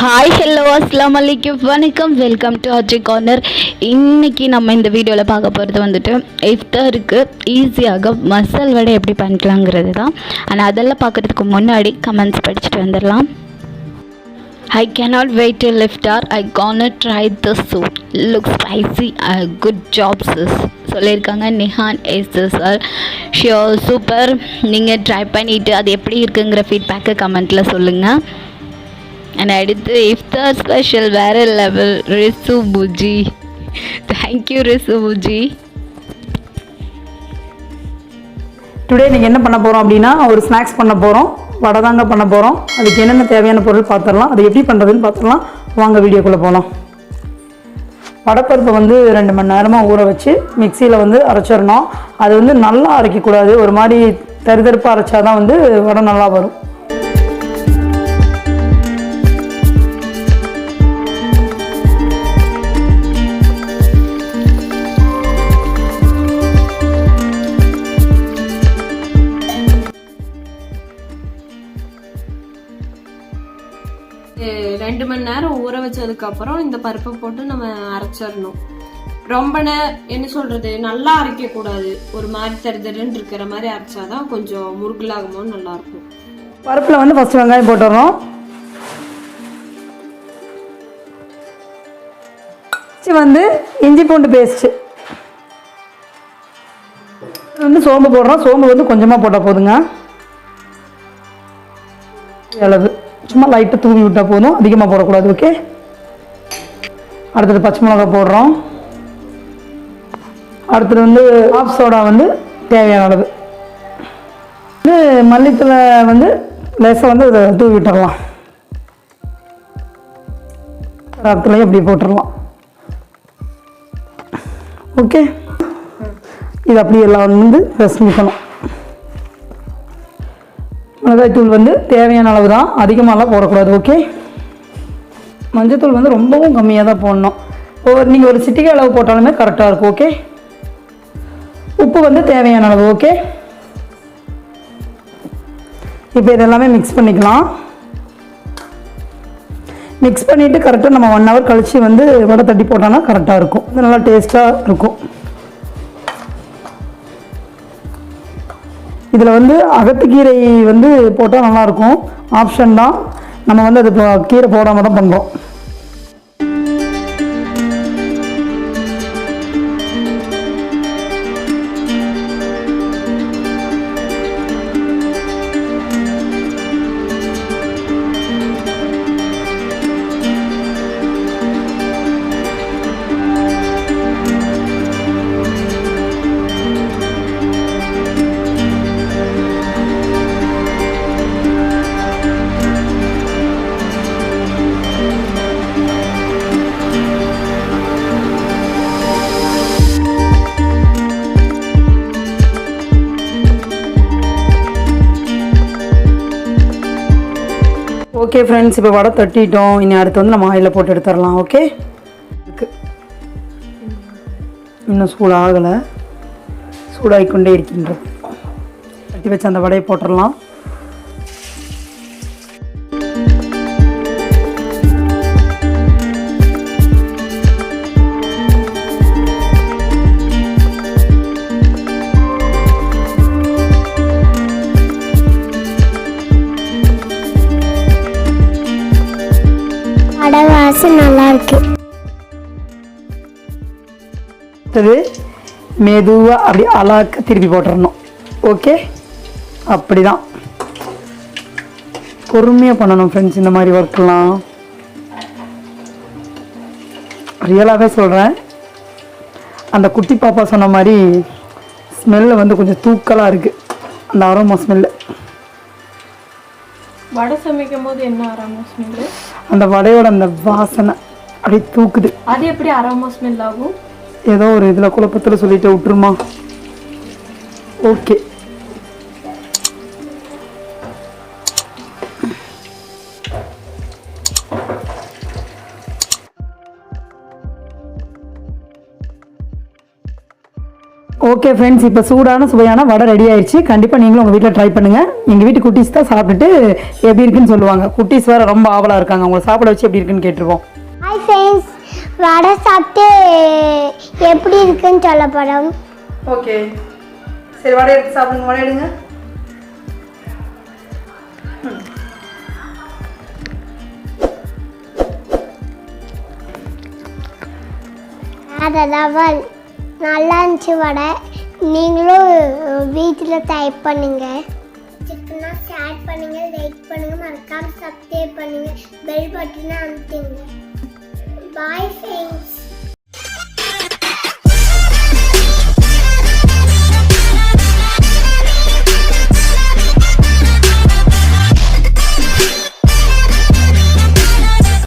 Hi hello அஸ்ஸலாமு அலைக்கும் வணக்கம் வெல்கம் டு Rjcornor. இன்றைக்கி நம்ம இந்த வீடியோவில் பார்க்க போகிறது வந்துட்டு இஃப்தாருக்கு ஈஸியாக மசால் வடை எப்படி பண்ணிக்கலாங்கிறது தான். ஆனால் அதெல்லாம் பார்க்குறதுக்கு முன்னாடி கமெண்ட்ஸ் படிச்சுட்டு வந்துடலாம். I cannot wait till iftar. I gonna try this soup. Looks spicy. Good job sis. சொல்லியிருக்காங்க நிஹான் எஸ் சார். Sure super. நீங்கள் ட்ரை பண்ணிவிட்டு அது எப்படி இருக்குங்கிற ஃபீட்பேக்கை கமெண்ட்டில் சொல்லுங்கள். அண்ட் அடுத்து இஃப்தார் ஸ்பெஷல் வேறு level ரிசு Buji. Thank you ரிசு Buji. Today நீங்கள் என்ன பண்ண போகிறோம் அப்படின்னா ஒரு ஸ்நாக்ஸ் பண்ண போகிறோம், வடை தாங்க பண்ண போகிறோம். அதுக்கு என்னென்ன தேவையான பொருள் பார்த்துடலாம், அது எப்படி பண்ணுறதுன்னு பார்த்துடலாம். வாங்க வீடியோக்குள்ளே போகலாம். வடைப்பருப்பை வந்து 2 மணி நேரமாக ஊற வச்சு மிக்சியில் வந்து அரைச்சிடணும். அது வந்து நல்லா அரைக்கக்கூடாது, ஒரு மாதிரி தருதருப்பாக அரைச்சா தான் வந்து வடை நல்லா வரும். ரெண்டு மணி நேரம் ஊற வச்சதுக்கப்புறம் இந்த பருப்பை போட்டு நம்ம அரைச்சிடணும். ரொம்ப என்ன சொல்றது, நல்லா அரைக்க கூடாது, ஒரு மாதிரி தருதருன்னு இருக்கிற மாதிரி அரைச்சாதான் கொஞ்சம் முருகலாகும்போது நல்லா இருக்கும். பருப்புல வந்து ஃபர்ஸ்ட் வெங்காயம் போட்டுறோம். வந்து இஞ்சி பூண்டு பேஸ்ட் வந்து சோம்பு போடுறோம். சோம்பு வந்து கொஞ்சமாக போட்டால் போதுங்க, அளவு சும்மா லைட்டாக தூவி விட்டால் போதும், அதிகமாக போடக்கூடாது. ஓகே, அடுத்தது பச்சை மிளகாய் போடுறோம். அடுத்தது வந்து ஆஃப் சோடா வந்து தேவையான அளவு வந்து மல்லித்தலை வந்து லேசாக வந்து அதை தூவி விட்டுடலாம். ரத்துலையும் இப்படி போட்டுடலாம். ஓகே, இது அப்படி எல்லாம் வந்து ரசிக்கணும். மிளகாய்த்தூள் வந்து தேவையான அளவு தான், அதிகமாகலாம் போடக்கூடாது. ஓகே, மஞ்சத்தூள் வந்து ரொம்பவும் கம்மியாக தான் போடணும். நீங்கள் ஒரு சிட்டிகை அளவு போட்டாலுமே கரெக்டாக இருக்கும். ஓகே, உப்பு வந்து தேவையான அளவு. ஓகே, இப்போ இதெல்லாமே மிக்ஸ் பண்ணிக்கலாம். மிக்ஸ் பண்ணிவிட்டு கரெக்டாக நம்ம 1 ஹவர் கழித்து வந்து வடை தட்டி போட்டோன்னா கரெக்டாக இருக்கும், நல்லா டேஸ்ட்டாக இருக்கும். இதில் வந்து அகத்துக்கீரை வந்து போட்டால் நல்லாயிருக்கும், ஆப்ஷன் தான். நம்ம வந்து அது கீரை போடாமல் தான் பண்ணுறோம். ஓகே ஃப்ரெண்ட்ஸ், இப்போ வடை தட்டிட்டோம். இனி அடுத்து வந்து நம்ம ஆயிலில் போட்டு எடுத்துடலாம். ஓகே, இன்னும் சூடாகலை, சூடாகிக்கொண்டே இருக்கின்றது. தட்டி வச்சு அந்த வடையை போட்டுடலாம். நல்லா இருக்கு. மெதுவாக அப்படி அழகாக திருப்பி போட்டுடணும். ஓகே, அப்படிதான் பொறுமையாக பண்ணணும் ஃப்ரெண்ட்ஸ். இந்த மாதிரி ஒர்க்கெலாம் ரியலாகவே சொல்கிறேன். அந்த குட்டி பாப்பா சொன்ன மாதிரி ஸ்மெல்லு வந்து கொஞ்சம் தூக்கலாக இருக்குது, அந்த அரோமா ஸ்மெல்லு. வடை சமைக்கும் போது என்ன அரோமா ஸ்மெல்லு? அந்த வடையோட அந்த வாசனை அப்படியே தூக்குது. அது எப்படி அரோமா ஸ்மெல் ஆகும்? ஏதோ ஒரு இதில் குழப்பத்தில் சொல்லிட்டு விட்டுருமா. ஓகே, ஓகே ஃப்ரெண்ட்ஸ், இப்போ சூடான சுவையான வடை ரெடி ஆயிடுச்சு. கண்டிப்பாக நீங்களும் உங்கள் வீட்டில் ட்ரை பண்ணுங்கள். எங்கள் வீட்டு குட்டீஸ் தான் சாப்பிட்டுட்டு எப்படி இருக்குன்னு சொல்லுவாங்க. குட்டீஸ் வேறு ரொம்ப ஆவலாக இருக்காங்க. உங்களை சாப்பிட வச்சு எப்படி இருக்குன்னு கேட்டுருவோம். ஹாய் ஃப்ரெண்ட்ஸ், வடை சாப்பிட்டு எப்படி இருக்குன்னு சொல்ல போகிறோம். ஓகே, சரி வடை எடுத்து சாப்பிடுங்க. வடை எடுங்க. அதெல்லாம் நல்லா இருந்துச்சு வடை. நீங்களும் வீட்டில் டைப் பண்ணுங்க. சிக்கனா ஷேர் பண்ணுங்க, லைக் பண்ணுங்க, மறக்காம சப்ஸ்கிரைப் பண்ணுங்க, பெல் பட்டனை அமுத்துங்க. பாய்.